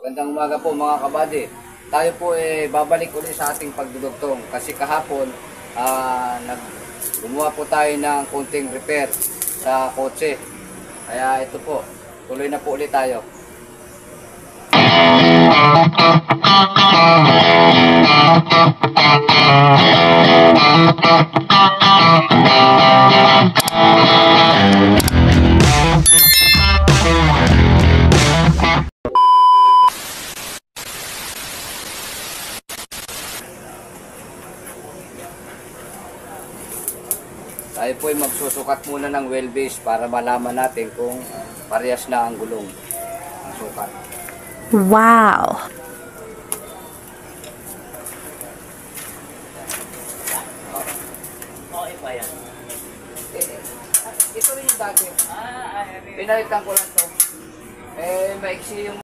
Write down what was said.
Magandang umaga po mga kabady. Tayo po babalik ulit sa ating pagdudugtong kasi kahapon gumawa po tayo ng konting repair sa kotse. Kaya ito po, tuloy na po ulit tayo. Tayo po ay magsusukat muna ng wheelbase para malaman natin kung parehas na ang gulong ang sukat. Wow! Okay pa yan. Ito rin yung dati. Pinalitan ko lang to. Maiksi yung